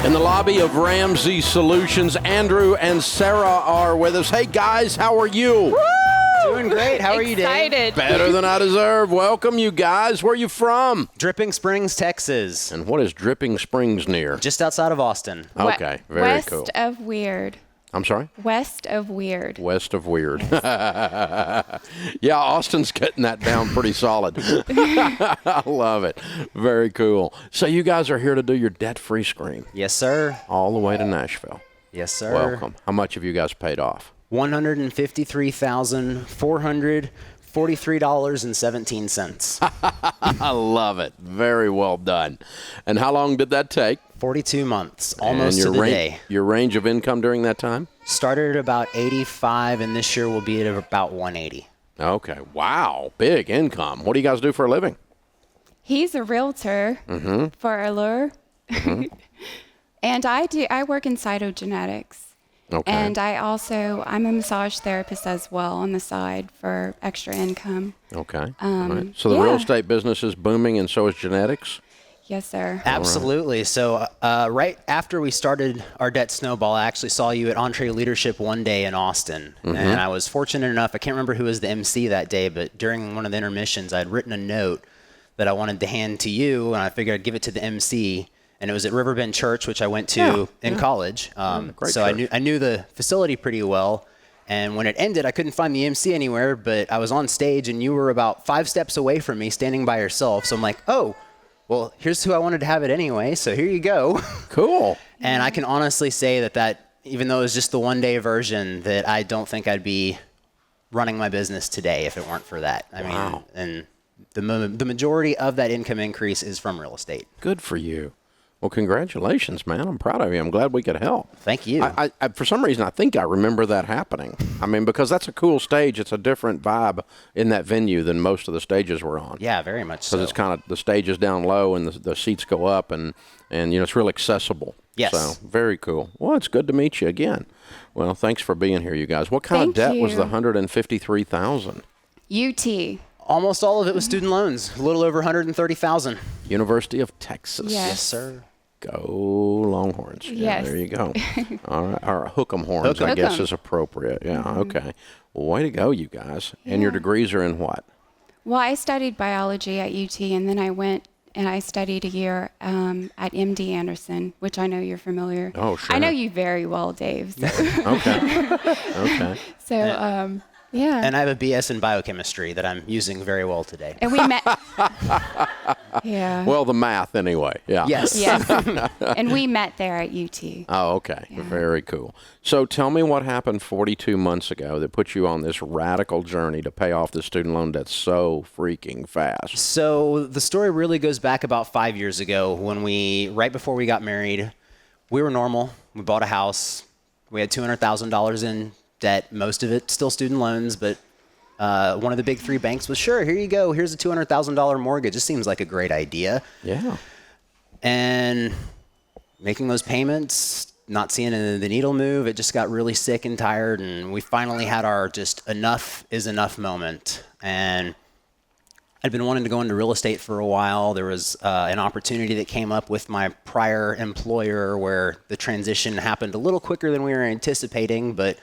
In the lobby of Ramsey Solutions, Andrew and Sara are with us. Hey, guys, how are you? Woo! Doing great. How are you, Dave? Excited. Better than I deserve. Welcome, you guys. Where are you from? Dripping Springs, Texas. And what is Dripping Springs near? Just outside of Austin. Okay, very cool. West of Weird. I'm sorry? West of Weird. West of Weird. Yeah, Austin's getting that down pretty solid. I love it. Very cool. So you guys are here to do your debt-free screen. Yes, sir. All the way to Nashville. Yes, sir. Welcome. How much have you guys paid off? $153,443.17. I love it. Very well done. And how long did that take? 42 months, almost and to the day. Your range of income during that time? Started at about 85, and this year will be at about 180. Okay. Wow. Big income. What do you guys do for a living? He's a realtor for Allure. And I work in cytogenetics. Okay. And I'm a massage therapist as well on the side for extra income. Okay. All right. So the real estate business is booming, and so is genetics? Yes, sir. Absolutely. So right after we started our debt snowball, I actually saw you at Entree Leadership one day in Austin. And I was fortunate enough, I can't remember who was the MC that day, but during one of the intermissions, I had written a note that I wanted to hand to you, and I figured I'd give it to the MC. And it was at Riverbend Church, which I went to in college. So I knew the facility pretty well. And when it ended, I couldn't find the MC anywhere, but I was on stage, and you were about 5 steps away from me, standing by yourself. So I'm like, oh, well, here's who I wanted to have it anyway, so here you go. Cool. And I can honestly say that even though it was just the one-day version, that I don't think I'd be running my business today if it weren't for that. I mean, and the majority of that income increase is from real estate. Good for you. Well, congratulations, man. I'm proud of you. I'm glad we could help. Thank you. I for some reason, I think I remember that happening. I mean, because that's a cool stage. It's a different vibe in that venue than most of the stages we're on. Yeah, very much so. Because it's kind of, the stage is down low and the seats go up, and it's real accessible. Yes. So, very cool. Well, it's good to meet you again. Well, thanks for being here, you guys. What kind of debt was the $153,000? UT. Almost all of it was student loans, a little over $130,000. University of Texas. Yes, sir. Go Longhorns. Yeah, Yes. There you go. All right. Or hook 'em horns, I guess, is appropriate. Yeah, okay. Well, way to go, you guys. And your degrees are in what? Well, I studied biology at UT, and then I went and I studied a year at MD Anderson, which I know you're familiar. Oh, sure. I know you very well, Dave. So. Okay. Okay. So, yeah. And I have a BS in biochemistry that I'm using very well today. And we met. Yeah. Well, the math anyway. Yeah. Yes. Yes. And we met there at UT. Oh, okay. Yeah. Very cool. So tell me what happened 42 months ago that put you on this radical journey to pay off the student loan debt so freaking fast. So the story really goes back about 5 years ago when right before we got married, we were normal. We bought a house. We had $200,000 in debt, most of it still student loans, but one of the big 3 banks was, sure, here you go. Here's a $200,000 mortgage. It seems like a great idea. Yeah. And making those payments, not seeing the needle move, it just got really sick and tired. And we finally had our just enough is enough moment. And I'd been wanting to go into real estate for a while. There was an opportunity that came up with my prior employer where the transition happened a little quicker than we were anticipating, but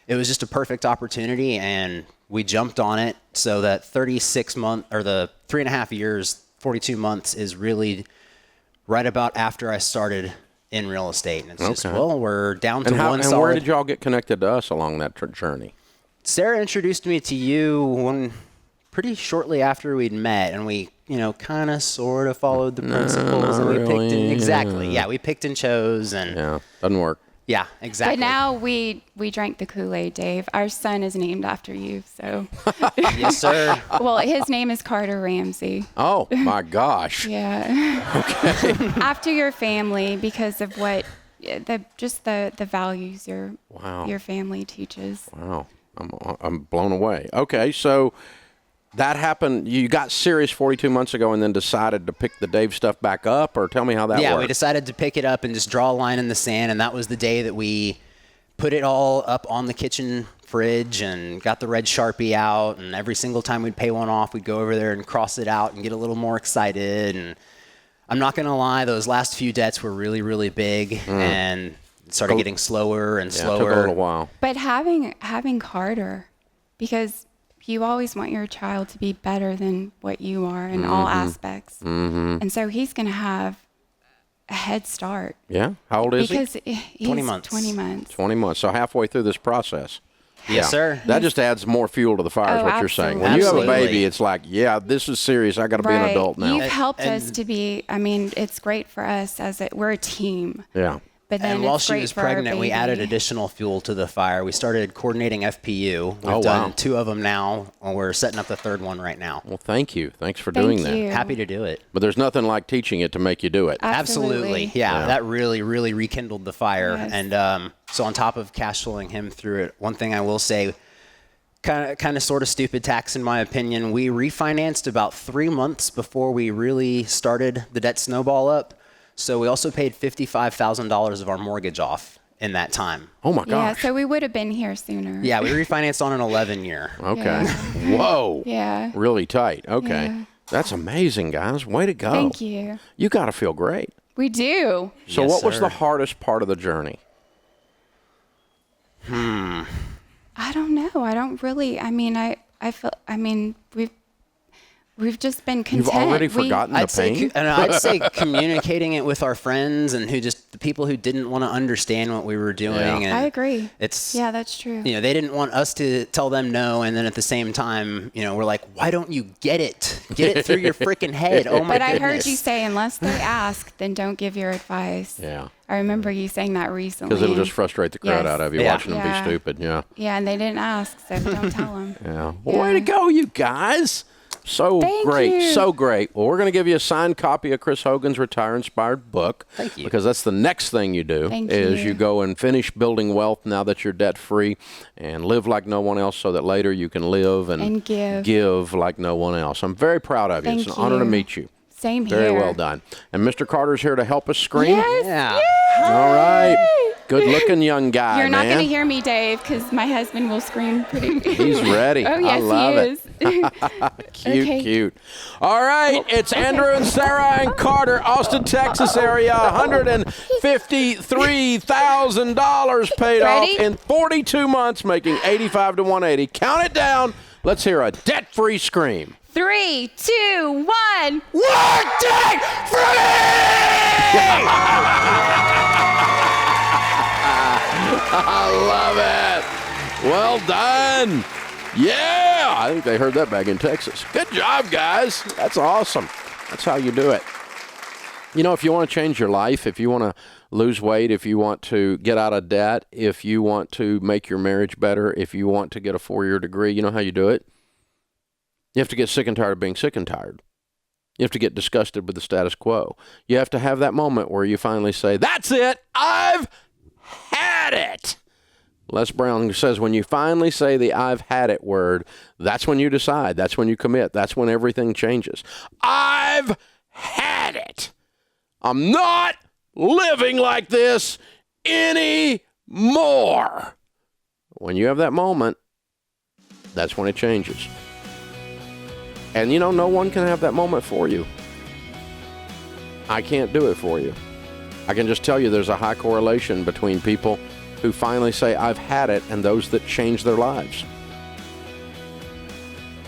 it was just a perfect opportunity, and we jumped on it. So that 36 month or the 3.5 years, 42 months is really right about after I started in real estate. And it's just, well, we're down to one solid. And where did y'all get connected to us along that journey? Sara introduced me to you pretty shortly after we'd met, and we, kind of sort of followed the principles, and we picked and exactly. Yeah, we picked and chose, and doesn't work. Yeah, exactly. But now we drank the Kool-Aid, Dave. Our son is named after you, so. Yes, sir. Well, his name is Carter Ramsey. Oh, my gosh. Yeah. Okay. After your family, because of what, the values your family teaches. Wow. I'm blown away. Okay, so that happened. You got serious 42 months ago and then decided to pick the Dave stuff back up, or tell me how that worked. Yeah, we decided to pick it up and just draw a line in the sand, and that was the day that we put it all up on the kitchen fridge and got the red Sharpie out, and every single time we'd pay one off, we'd go over there and cross it out and get a little more excited. And I'm not going to lie, those last few debts were really, really big and it started getting slower and Yeah, slower. it took a little while. But having Carter, because you always want your child to be better than what you are in all aspects. And so he's going to have a head start. Yeah? How old is he? Because he's 20 months. 20 months. 20 months. So halfway through this process. Yes, sir. That just adds more fuel to the fire is Oh, what you're saying. When absolutely. you have a baby, Absolutely. it's like, yeah, this is serious. I got to be an adult now. You've helped us to be, I mean, it's great for us we're a team. Yeah. But then And while it's she great was for our pregnant, we baby. added additional fuel to the fire. We started coordinating FPU. We've Oh, done wow. 2 of them now, and we're setting up the 3rd one right now. Well, thank you. Thanks for Thank doing that. you. Happy to do it. But there's nothing like teaching it to make you do it. Absolutely. Yeah, that really, really rekindled the fire. Yes. And so on top of cash flowing him through it, one thing I will say, kind of sort of stupid tax in my opinion, we refinanced about 3 months before we really started the debt snowball up. So we also paid $55,000 of our mortgage off in that time. Oh, my Yeah, gosh. so we would have been here sooner. Yeah, we refinanced on an 11-year. Okay. Whoa. Yeah. Really tight. Okay. Yeah. That's amazing, guys. Way to go. Thank you. You got to feel great. We do. So Yes, what was sir. the hardest part of the journey? I don't know. I don't really. I mean, I feel. I mean, we've just been content. You've already forgotten the I'd say, pain? and I'd say communicating it with our friends and the people who didn't want to understand what we were doing. Yeah. And I agree. It's Yeah, that's true. You know, they didn't want us to tell them no, and then at the same time, you know, we're like, why don't you get it? Get it through your freaking head. Oh my But I goodness. heard you say, unless they ask, then don't give your advice. Yeah. I remember you saying that recently. Because it'll just frustrate the crowd Yes. out of you Yeah. watching them Yeah. be stupid. Yeah. Yeah, and they didn't ask, so don't tell them. Yeah. Well, way to go, you guys. So Thank great. you. So great. Well, we're going to give you a signed copy of Chris Hogan's Retire Inspired book. Thank you. Because that's the next thing you do Thank is you. you go and finish building wealth now that you're debt free and live like no one else so that later you can live and give. like no one else. I'm very proud of you. It's Thank an honor to you. meet you. Same here. Very well done. And Mr. Carter's here to help us scream. Yes. Yeah. All right. Good looking young guy, You're not man. going to hear me, Dave, because my husband will scream pretty. He's ready. Oh, yes, I love he it. is. Cute, Okay. cute. All right, it's Andrew and Sara and Carter, Austin, Texas area. $153,000 paid off Ready? in 42 months, making 85 to 180. Count it down. Let's hear a debt-free scream. 3, 2, 1. Work debt free! I love it. Well done. Yeah, I think they heard that back in Texas. Good job, guys. That's awesome. That's how you do it. You know, if you want to change your life, if you want to lose weight, if you want to get out of debt, if you want to make your marriage better, if you want to get a 4-year degree, you know how you do it? You have to get sick and tired of being sick and tired. You have to get disgusted with the status quo. You have to have that moment where you finally say, that's it, I've had it. Les Brown says when you finally say the I've had it word, that's when you decide. That's when you commit. That's when everything changes. I've had it. I'm not living like this anymore. When you have that moment, that's when it changes. And you know, no one can have that moment for you. I can't do it for you. I can just tell you there's a high correlation between people who finally say, I've had it, and those that change their lives.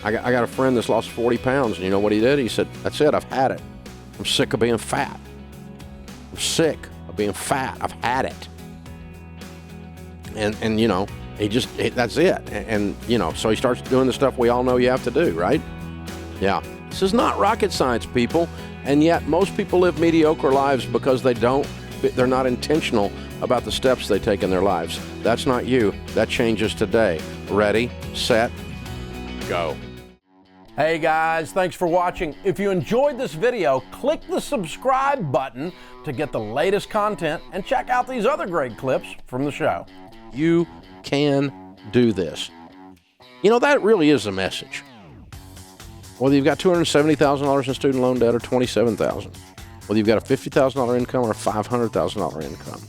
I got a friend that's lost 40 pounds, and you know what he did? He said, that's it, I've had it. I'm sick of being fat. I'm sick of being fat. I've had it. And you know, that's it. And, you know, so he starts doing the stuff we all know you have to do, right? Yeah. This is not rocket science, people. And yet most people live mediocre lives because they're not intentional about the steps they take in their lives. That's not you. That changes today. Ready, set, go. Hey guys, thanks for watching. If you enjoyed this video, click the subscribe button to get the latest content and check out these other great clips from the show. You can do this. You know, that really is the message. Whether you've got $270,000 in student loan debt or $27,000, whether you've got a $50,000 income or a $500,000 income,